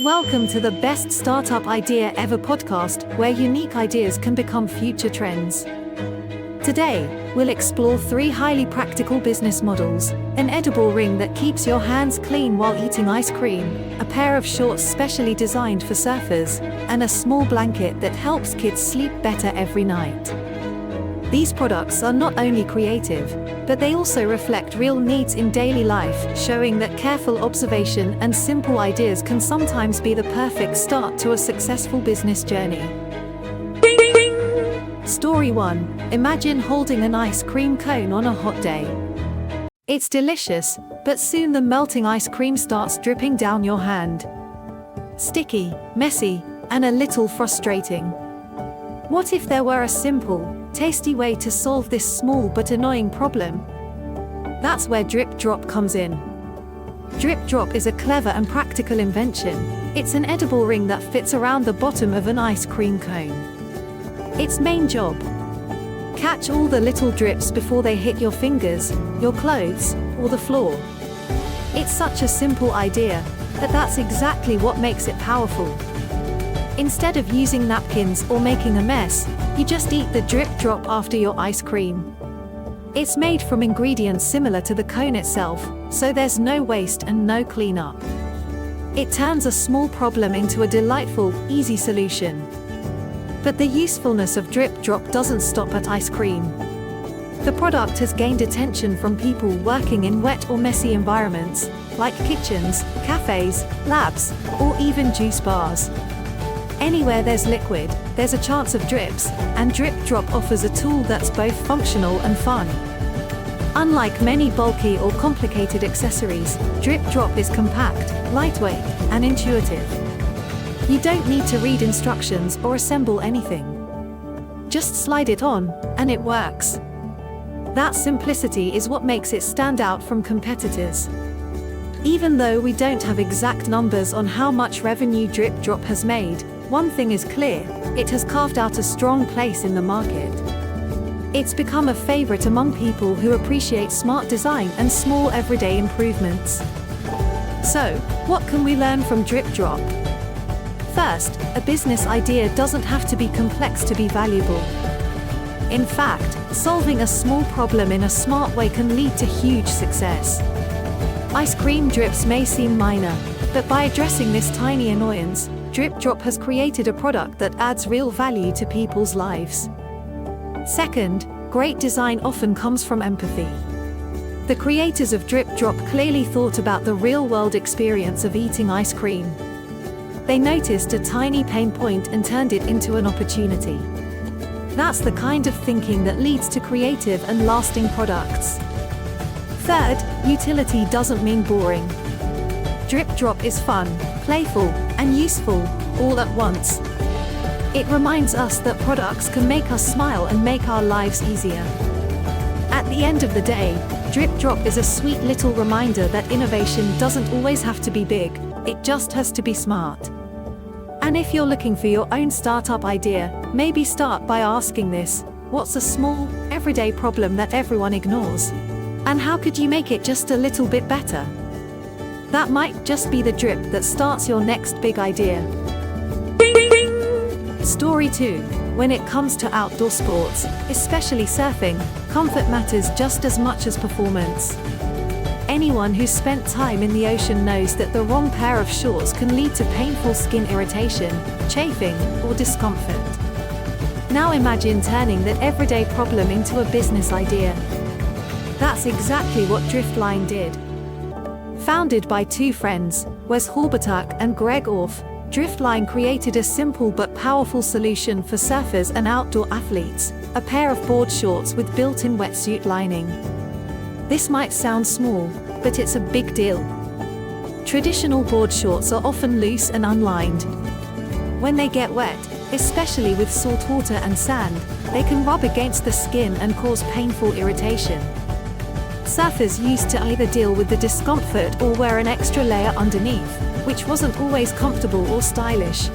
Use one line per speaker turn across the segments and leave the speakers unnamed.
Welcome to the Best Startup Idea Ever podcast, where unique ideas can become future trends. Today, we'll explore 3 highly practical business models: an edible ring that keeps your hands clean while eating ice cream, a pair of shorts specially designed for surfers, and a small blanket that helps kids sleep better every night. These products are not only creative, but they also reflect real needs in daily life, showing that careful observation and simple ideas can sometimes be the perfect start to a successful business journey. Story 1. Imagine holding an ice cream cone on a hot day. It's delicious, but soon the melting ice cream starts dripping down your hand. Sticky, messy, and a little frustrating. What if there were a simple, tasty way to solve this small but annoying problem? That's where Drip Drop comes in. Drip Drop is a clever and practical invention. It's an edible ring that fits around the bottom of an ice cream cone. Its main job: catch all the little drips before they hit your fingers, your clothes, or the floor. It's such a simple idea, but that's exactly what makes it powerful. Instead of using napkins or making a mess, you just eat the Drip Drop after your ice cream. It's made from ingredients similar to the cone itself, so there's no waste and no cleanup. It turns a small problem into a delightful, easy solution. But the usefulness of Drip Drop doesn't stop at ice cream. The product has gained attention from people working in wet or messy environments, like kitchens, cafes, labs, or even juice bars. Anywhere there's liquid, there's a chance of drips, and Drip Drop offers a tool that's both functional and fun. Unlike many bulky or complicated accessories, Drip Drop is compact, lightweight, and intuitive. You don't need to read instructions or assemble anything. Just slide it on, and it works. That simplicity is what makes it stand out from competitors. Even though we don't have exact numbers on how much revenue Drip Drop has made, one thing is clear: it has carved out a strong place in the market. It's become a favorite among people who appreciate smart design and small everyday improvements. So, what can we learn from Drip Drop? First, a business idea doesn't have to be complex to be valuable. In fact, solving a small problem in a smart way can lead to huge success. Ice cream drips may seem minor, but by addressing this tiny annoyance, Drip Drop has created a product that adds real value to people's lives. Second, great design often comes from empathy. The creators of Drip Drop clearly thought about the real-world experience of eating ice cream. They noticed a tiny pain point and turned it into an opportunity. That's the kind of thinking that leads to creative and lasting products. Third, utility doesn't mean boring. Drip Drop is fun, playful, and useful, all at once. It reminds us that products can make us smile and make our lives easier. At the end of the day, Drip Drop is a sweet little reminder that innovation doesn't always have to be big, it just has to be smart. And if you're looking for your own startup idea, maybe start by asking this: what's a small, everyday problem that everyone ignores? And how could you make it just a little bit better? That might just be the drip that starts your next big idea. Story 2. When it comes to outdoor sports, especially surfing, comfort matters just as much as performance. Anyone who's spent time in the ocean knows that the wrong pair of shorts can lead to painful skin irritation, chafing, or discomfort. Now imagine turning that everyday problem into a business idea. That's exactly what Driftline did. Founded by 2 friends, Wes Horbatak and Greg Orff, Driftline created a simple but powerful solution for surfers and outdoor athletes: a pair of board shorts with built-in wetsuit lining. This might sound small, but it's a big deal. Traditional board shorts are often loose and unlined. When they get wet, especially with salt water and sand, they can rub against the skin and cause painful irritation. Surfers used to either deal with the discomfort or wear an extra layer underneath, which wasn't always comfortable or stylish.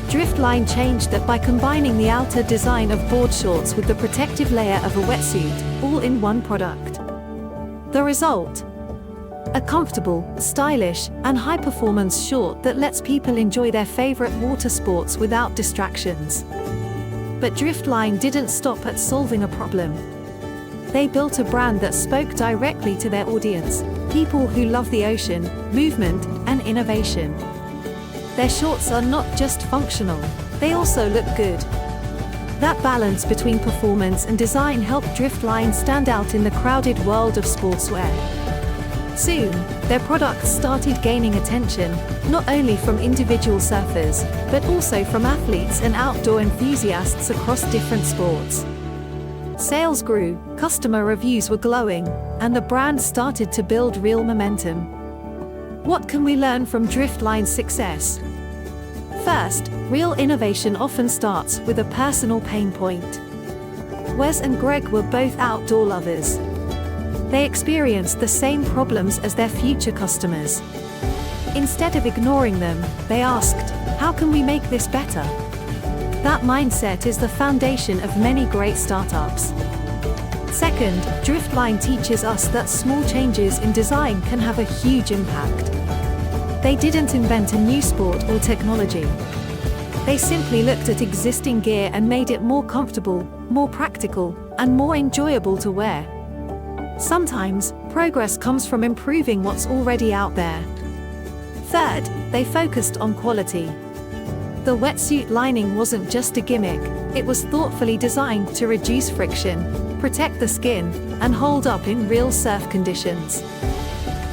Driftline changed that by combining the outer design of board shorts with the protective layer of a wetsuit, all in one product. The result? A comfortable, stylish, and high-performance short that lets people enjoy their favorite water sports without distractions. But Driftline didn't stop at solving a problem. They built a brand that spoke directly to their audience, people who love the ocean, movement, and innovation. Their shorts are not just functional, they also look good. That balance between performance and design helped Driftline stand out in the crowded world of sportswear. Soon, their products started gaining attention, not only from individual surfers, but also from athletes and outdoor enthusiasts across different sports. Sales grew, customer reviews were glowing, and the brand started to build real momentum. What can we learn from Driftline's success? First, real innovation often starts with a personal pain point. Wes and Greg were both outdoor lovers. They experienced the same problems as their future customers. Instead of ignoring them, they asked, "How can we make this better?" That mindset is the foundation of many great startups. Second, Driftline teaches us that small changes in design can have a huge impact. They didn't invent a new sport or technology. They simply looked at existing gear and made it more comfortable, more practical, and more enjoyable to wear. Sometimes, progress comes from improving what's already out there. Third, they focused on quality. The wetsuit lining wasn't just a gimmick, it was thoughtfully designed to reduce friction, protect the skin, and hold up in real surf conditions.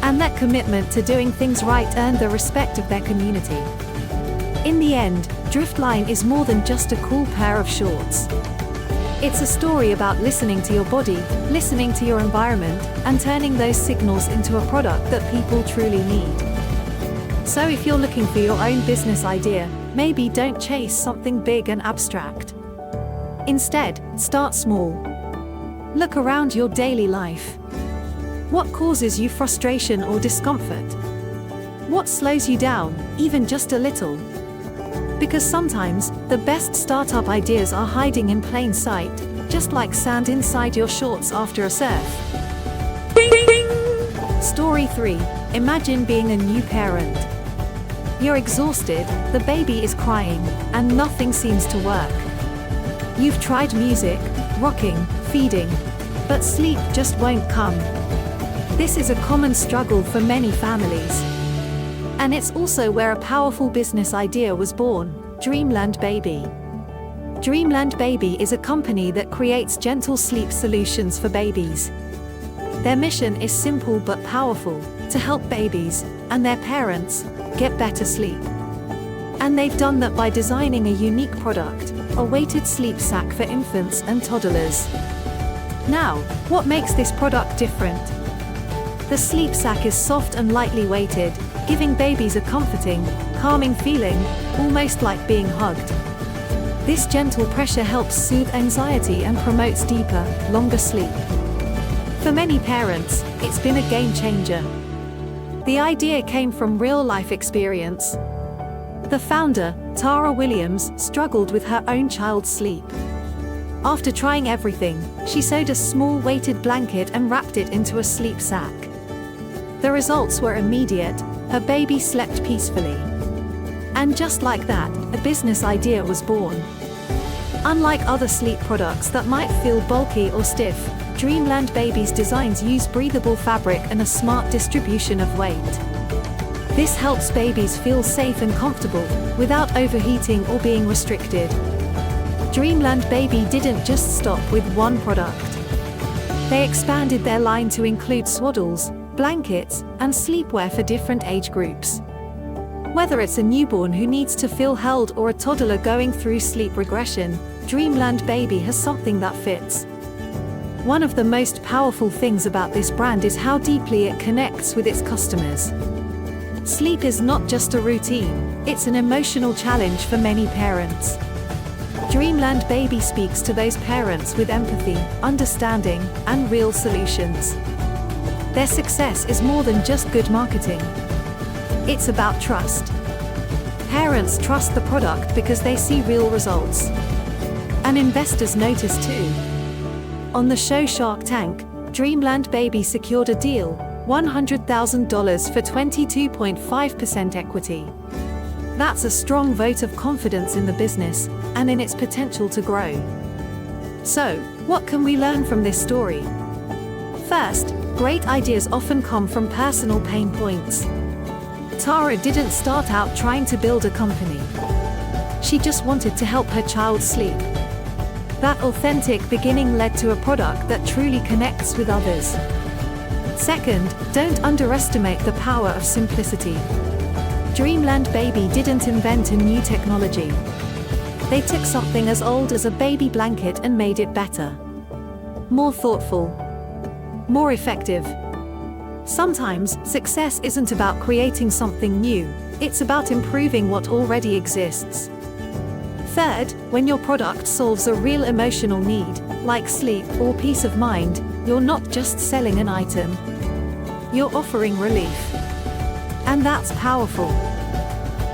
And that commitment to doing things right earned the respect of their community. In the end, Driftline is more than just a cool pair of shorts. It's a story about listening to your body, listening to your environment, and turning those signals into a product that people truly need. So if you're looking for your own business idea, maybe don't chase something big and abstract. Instead, start small. Look around your daily life. What causes you frustration or discomfort? What slows you down, even just a little? Because sometimes, the best startup ideas are hiding in plain sight, just like sand inside your shorts after a surf. Story 3. Imagine being a new parent. You're exhausted, the baby is crying, and nothing seems to work. You've tried music, rocking, feeding, but sleep just won't come. This is a common struggle for many families. And it's also where a powerful business idea was born, Dreamland Baby. Dreamland Baby is a company that creates gentle sleep solutions for babies. Their mission is simple but powerful, to help babies, and their parents, get better sleep. And they've done that by designing a unique product, a weighted sleep sack for infants and toddlers. Now, what makes this product different? The sleep sack is soft and lightly weighted, giving babies a comforting, calming feeling, almost like being hugged. This gentle pressure helps soothe anxiety and promotes deeper, longer sleep. For many parents, it's been a game changer. The idea came from real-life experience. The founder, Tara Williams, struggled with her own child's sleep. After trying everything, she sewed a small weighted blanket and wrapped it into a sleep sack. The results were immediate. Her baby slept peacefully. And just like that, a business idea was born. Unlike other sleep products that might feel bulky or stiff, Dreamland Baby's designs use breathable fabric and a smart distribution of weight. This helps babies feel safe and comfortable, without overheating or being restricted. Dreamland Baby didn't just stop with one product. They expanded their line to include swaddles, blankets, and sleepwear for different age groups. Whether it's a newborn who needs to feel held or a toddler going through sleep regression, Dreamland Baby has something that fits. One of the most powerful things about this brand is how deeply it connects with its customers. Sleep is not just a routine, it's an emotional challenge for many parents. Dreamland Baby speaks to those parents with empathy, understanding, and real solutions. Their success is more than just good marketing. It's about trust. Parents trust the product because they see real results. And investors notice too. On the show Shark Tank, Dreamland Baby secured a deal, $100,000 for 22.5% equity. That's a strong vote of confidence in the business and in its potential to grow. So, what can we learn from this story? First, great ideas often come from personal pain points. Tara didn't start out trying to build a company. She just wanted to help her child sleep. That authentic beginning led to a product that truly connects with others. Second, don't underestimate the power of simplicity. Dreamland Baby didn't invent a new technology. They took something as old as a baby blanket and made it better. More thoughtful. More effective. Sometimes, success isn't about creating something new, it's about improving what already exists. Third, when your product solves a real emotional need, like sleep or peace of mind, you're not just selling an item. You're offering relief. And that's powerful.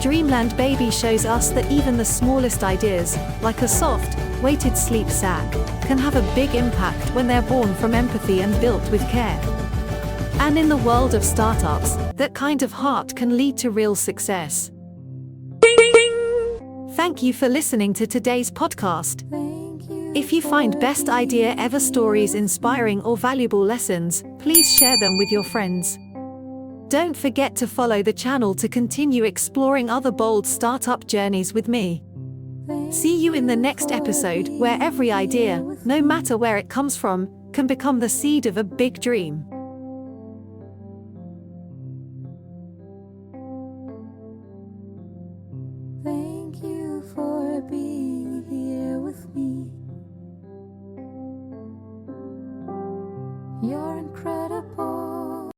Dreamland Baby shows us that even the smallest ideas, like a soft, weighted sleep sack, can have a big impact when they're born from empathy and built with care. And in the world of startups, that kind of heart can lead to real success. Thank you for listening to today's podcast. If you find best idea ever stories inspiring or valuable lessons, please share them with your friends. Don't forget to follow the channel to continue exploring other bold startup journeys with me. See you in the next episode, where every idea, no matter where it comes from, can become the seed of a big dream.
Thank you for being here with me.